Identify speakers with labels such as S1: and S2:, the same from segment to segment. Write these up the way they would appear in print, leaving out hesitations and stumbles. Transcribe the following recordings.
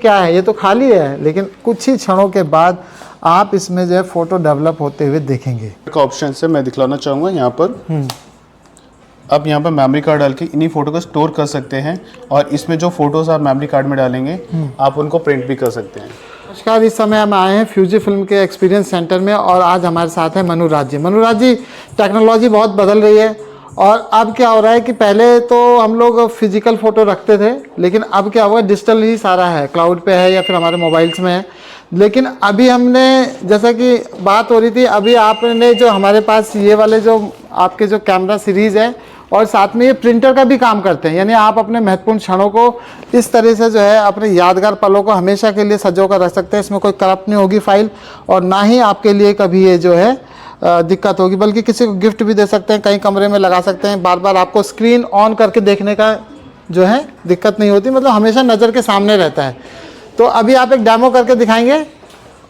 S1: क्या है, ये तो खाली है, लेकिन कुछ ही क्षणों के बाद आप इसमें जो है फ़ोटो डेवलप होते हुए देखेंगे।
S2: का ऑप्शन से मैं दिखलाना चाहूँगा यहाँ पर। आप यहाँ पर मेमोरी कार्ड डाल के इन्हीं फ़ोटो को स्टोर कर सकते हैं और इसमें जो फ़ोटोज़ आप मेमोरी कार्ड में डालेंगे आप उनको प्रिंट भी कर सकते हैं।
S1: नमस्कार, इस समय हम आए हैं फ्यूजी फिल्म के एक्सपीरियंस सेंटर में और आज हमारे साथ है मनुराज जी। मनुराज जी, टेक्नोलॉजी बहुत बदल रही है और अब क्या हो रहा है कि पहले तो हम लोग फिजिकल फ़ोटो रखते थे, लेकिन अब क्या हुआ, डिजिटल ही सारा है, क्लाउड पे है या फिर हमारे मोबाइल्स में है। लेकिन अभी हमने, जैसा कि बात हो रही थी, अभी आपने जो हमारे पास ये वाले जो आपके जो कैमरा सीरीज़ है और साथ में ये प्रिंटर का भी काम करते हैं, यानी आप अपने महत्वपूर्ण क्षणों को इस तरह से जो है अपने यादगार पलों को हमेशा के लिए सजो कर रख सकते हैं। इसमें कोई करप्ट नहीं होगी फाइल और ना ही आपके लिए कभी ये जो है दिक्कत होगी, बल्कि किसी को गिफ्ट भी दे सकते हैं, कहीं कमरे में लगा सकते हैं। बार बार आपको स्क्रीन ऑन करके देखने का जो है दिक्कत नहीं होती, मतलब हमेशा नज़र के सामने रहता है। तो अभी आप एक डेमो करके दिखाएंगे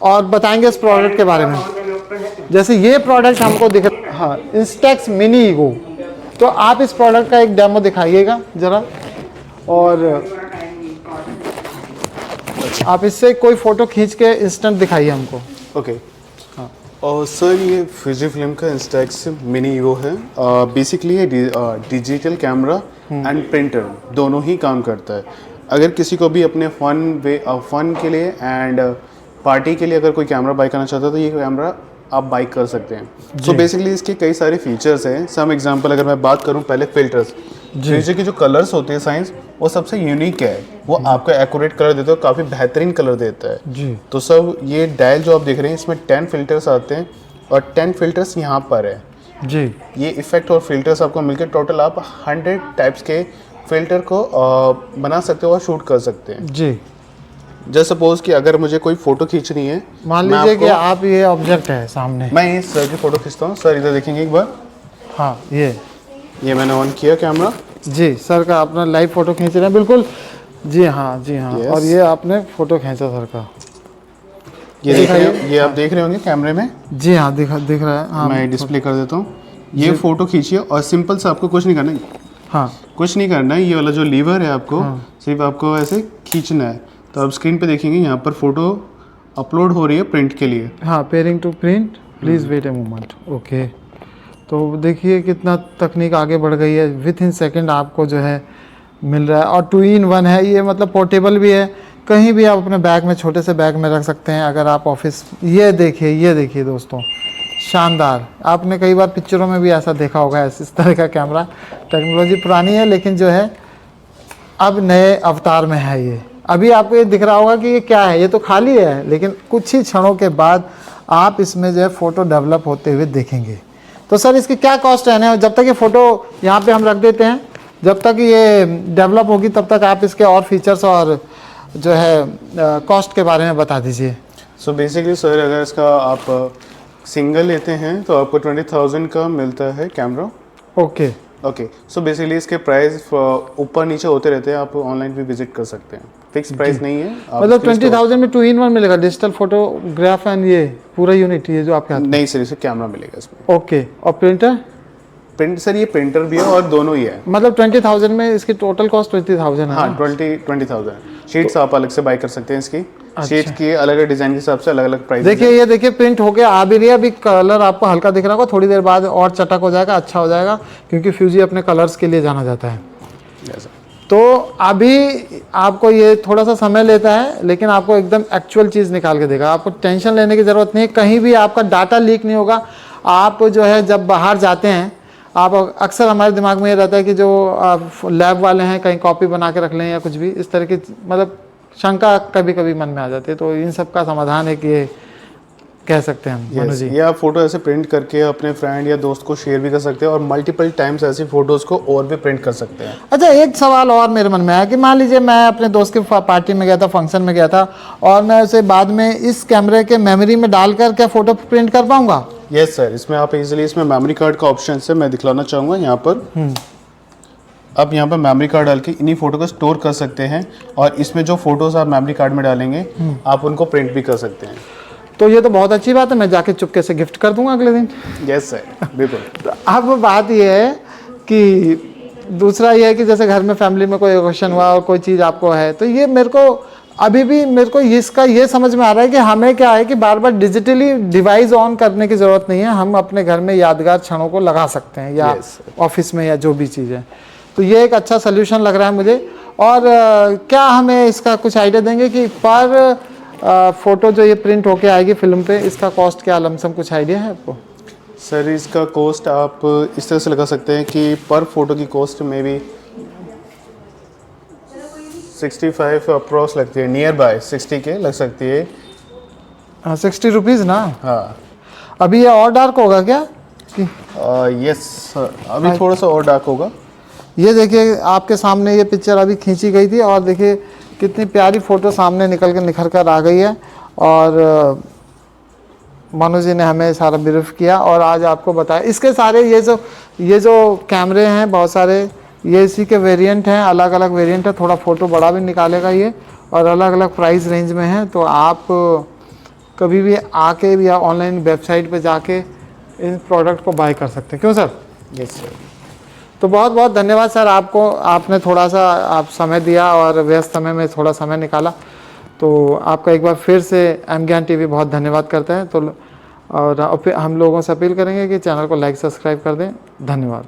S1: और बताएंगे इस प्रोडक्ट के बारे में। जैसे ये प्रोडक्ट हमको दिख, हाँ, इंस्टेक्स मिनी ईगो। तो आप इस प्रोडक्ट का एक डेमो दिखाइएगा ज़रा, और आप इससे कोई फ़ोटो खींच के इंस्टेंट दिखाइए हमको।
S2: ओके, हाँ। और सर ये फ्यूजी फिल्म का इंस्टेक्स मिनी ईगो है। बेसिकली ये डिजिटल कैमरा एंड प्रिंटर दोनों ही काम करता है। अगर किसी को भी अपने फ़न के लिए एंड पार्टी के लिए अगर कोई कैमरा बाई करना चाहता है तो ये कैमरा आप बाई कर सकते हैं। सो बेसिकली इसके कई सारे फीचर्स हैं। सम एग्जांपल अगर मैं बात करूं पहले फिल्टर्स, फ्यूजी के जो कलर्स होते हैं साइंस, वो सबसे यूनिक है, वो आपको एक्यूरेट कलर देता है, काफ़ी बेहतरीन कलर देता है जी। तो सब ये डायल जो आप देख रहे हैं इसमें 10 फिल्टर्स आते हैं और 10 फिल्टर्स यहाँ पर है जी। ये इफेक्ट और फिल्टर्स आपको मिलकर टोटल आप 100 टाइप्स के फिल्टर को बना सकते हो और शूट कर सकते हैं जी। जस्ट सपोज कि अगर मुझे कोई फोटो खींचनी है,
S1: मान लीजिए कि आप ये ऑब्जेक्ट है सामने,
S2: मैं इस सर की फोटो खींचता हूँ। सर इधर देखेंगे एक बार।
S1: हाँ, ये मैंने
S2: ऑन किया कैमरा
S1: जी। सर का अपना लाइव फोटो खींच रहे हैं, बिल्कुल जी हाँ जी हाँ। और ये आपने फोटो खींचा सर का,
S2: ये दिखाइए। ये आप देख रहे होंगे कैमरे में
S1: जी हाँ, दिख रहा है। हाँ,
S2: मैं डिस्प्ले कर देता हूँ। ये फोटो खींचिए और सिंपल से आपको कुछ नहीं करना है।
S1: हाँ,
S2: कुछ नहीं करना है। ये वाला जो लीवर है आपको सिर्फ आपको ऐसे खींचना है। तो आप स्क्रीन पे देखेंगे यहाँ पर फोटो अपलोड हो रही है प्रिंट के लिए।
S1: हाँ, pairing to print, please wait a moment. Okay, तो देखिए कितना तकनीक आगे बढ़ गई है, विथ इन सेकेंड आपको जो है मिल रहा है। और 2 in 1 है ये, मतलब पोर्टेबल भी है, कहीं भी आप अपने बैग में, छोटे से बैग में रख सकते हैं अगर आप ऑफिस। ये देखिए दोस्तों, शानदार। आपने कई बार पिक्चरों में भी ऐसा देखा होगा, इस तरह का कैमरा। टेक्नोलॉजी पुरानी है लेकिन जो है अब नए अवतार में है ये। अभी आपको ये दिख रहा होगा कि ये क्या है, ये तो खाली है, लेकिन कुछ ही क्षणों के बाद आप इसमें जो है फ़ोटो डेवलप होते हुए देखेंगे। तो सर इसकी क्या कॉस्ट रहने है? जब तक ये फ़ोटो यहाँ पे हम रख देते हैं, जब तक ये डेवलप होगी तब तक आप इसके और फीचर्स और जो है कॉस्ट के बारे में बता दीजिए।
S2: सो बेसिकली सर अगर इसका आप सिंगल लेते हैं तो आपको 20,000 का मिलता है कैमरा।
S1: ओके,
S2: सो बेसिकली इसके प्राइस ऊपर नीचे होते रहते हैं, आप ऑनलाइन भी विजिट कर सकते हैं, फिक्स प्राइस नहीं है।
S1: मतलब 20,000 में 2 in 1 मिलेगा, डिजिटल फोटोग्राफ एंड ये पूरा यूनिट, ये जो आपके हाथ में?
S2: नहीं सर, इसमें कैमरा मिलेगा इसमें।
S1: ओके, और प्रिंटर
S2: सर ये प्रिंटर भी है और दोनों ही है।
S1: मतलब 20,000 में इसकी टोटल कॉस्ट 20,000 है?
S2: हाँ, 20,000। शीट्स आप अलग से बाय कर सकते हैं इसकी। शीट्स की अलग अलग डिजाइन के हिसाब से अलग अलग प्राइस।
S1: देखिए ये देखिए, प्रिंट होके आ भी रही है। अभी कलर आपको हल्का दिख रहा होगा, थोड़ी देर बाद और चटक हो जाएगा, अच्छा हो जाएगा, क्योंकि फ्यूजी अपने कलर्स के लिए जाना जाता है। तो अभी आपको ये थोड़ा सा समय लेता है, लेकिन आपको एकदम एक्चुअल चीज़ निकाल के देगा। आपको टेंशन लेने की ज़रूरत नहीं है, कहीं भी आपका डाटा लीक नहीं होगा। आप जो है जब बाहर जाते हैं, आप अक्सर, हमारे दिमाग में ये रहता है कि जो लैब वाले हैं कहीं कॉपी बना के रख लें या कुछ भी इस तरह की, मतलब शंका कभी कभी मन में आ जाती है। तो इन सब का समाधान है कि ये कह सकते हैं हम।
S2: yes, ये आप फोटो ऐसे प्रिंट करके अपने फ्रेंड या दोस्त को शेयर भी कर सकते हैं और मल्टीपल टाइम्स ऐसी फोटोज को और भी प्रिंट कर सकते हैं।
S1: अच्छा, एक सवाल और मेरे मन में आया कि मान लीजिए मैं अपने दोस्त की पार्टी में गया था, फंक्शन में गया था, और मैं उसे बाद में इस कैमरे के मेमोरी में डालकर क्या फ़ोटो प्रिंट कर पाऊँगा?
S2: यस सर, इसमें आप इजीली, इसमें मेमोरी कार्ड का ऑप्शन से मैं दिखलाना चाहूँगा यहाँ पर। आप यहाँ पर मेमोरी कार्ड डाल के इन्हीं फ़ोटो को स्टोर कर सकते हैं और इसमें जो फोटोज़ आप मेमोरी कार्ड में डालेंगे आप उनको प्रिंट भी कर सकते हैं।
S1: तो ये तो बहुत अच्छी बात है, मैं जाके चुपके से गिफ्ट कर दूंगा अगले दिन।
S2: यस सर, बिल्कुल।
S1: तो अब बात ये है कि दूसरा ये है कि जैसे घर में फैमिली में कोई ओकेशन हुआ और कोई चीज़ आपको है, तो ये मेरे को अभी भी मेरे को इसका ये समझ में आ रहा है कि हमें क्या है कि बार बार डिजिटली डिवाइस ऑन करने की ज़रूरत नहीं है, हम अपने घर में यादगार क्षणों को लगा सकते हैं या ऑफिस में या जो भी चीज़ है। तो ये एक अच्छा सोल्यूशन लग रहा है मुझे। और क्या हमें इसका कुछ आइडिया देंगे कि पर फोटो जो ये प्रिंट होके आएगी फिल्म पे, इसका कॉस्ट क्या लमसम कुछ आइडिया है आपको?
S2: सर इसका कॉस्ट आप इस तरह से लगा सकते हैं कि पर फोटो की कॉस्ट में भी 65 अप्रॉक्स लगती है, नियर बाय 60 के लग सकती है।
S1: 60 रुपीज़ ना?
S2: हाँ।
S1: अभी ये और डार्क होगा क्या?
S2: यस अभी थोड़ा सा और डार्क होगा।
S1: ये देखिए आपके सामने ये पिक्चर अभी खींची गई थी और देखिए कितनी प्यारी फ़ोटो सामने निखर कर आ गई है। और मनु जी ने हमें सारा ब्रीफ किया और आज आपको बताया इसके सारे ये जो कैमरे हैं बहुत सारे, ये इसी के वेरिएंट हैं, अलग अलग वेरिएंट है। थोड़ा फ़ोटो बड़ा भी निकालेगा ये और अलग अलग प्राइस रेंज में है। तो आप कभी भी आके या ऑनलाइन वेबसाइट पे जाके इन प्रोडक्ट को बाय कर सकते हैं, क्यों सर?
S2: Yes sir.
S1: तो बहुत बहुत धन्यवाद सर आपको, आपने थोड़ा सा आप समय दिया और व्यस्त समय में थोड़ा समय निकाला। तो आपका एक बार फिर से एम ज्ञान टीवी बहुत धन्यवाद करते हैं। तो और हम लोगों से अपील करेंगे कि चैनल को लाइक सब्सक्राइब कर दें। धन्यवाद।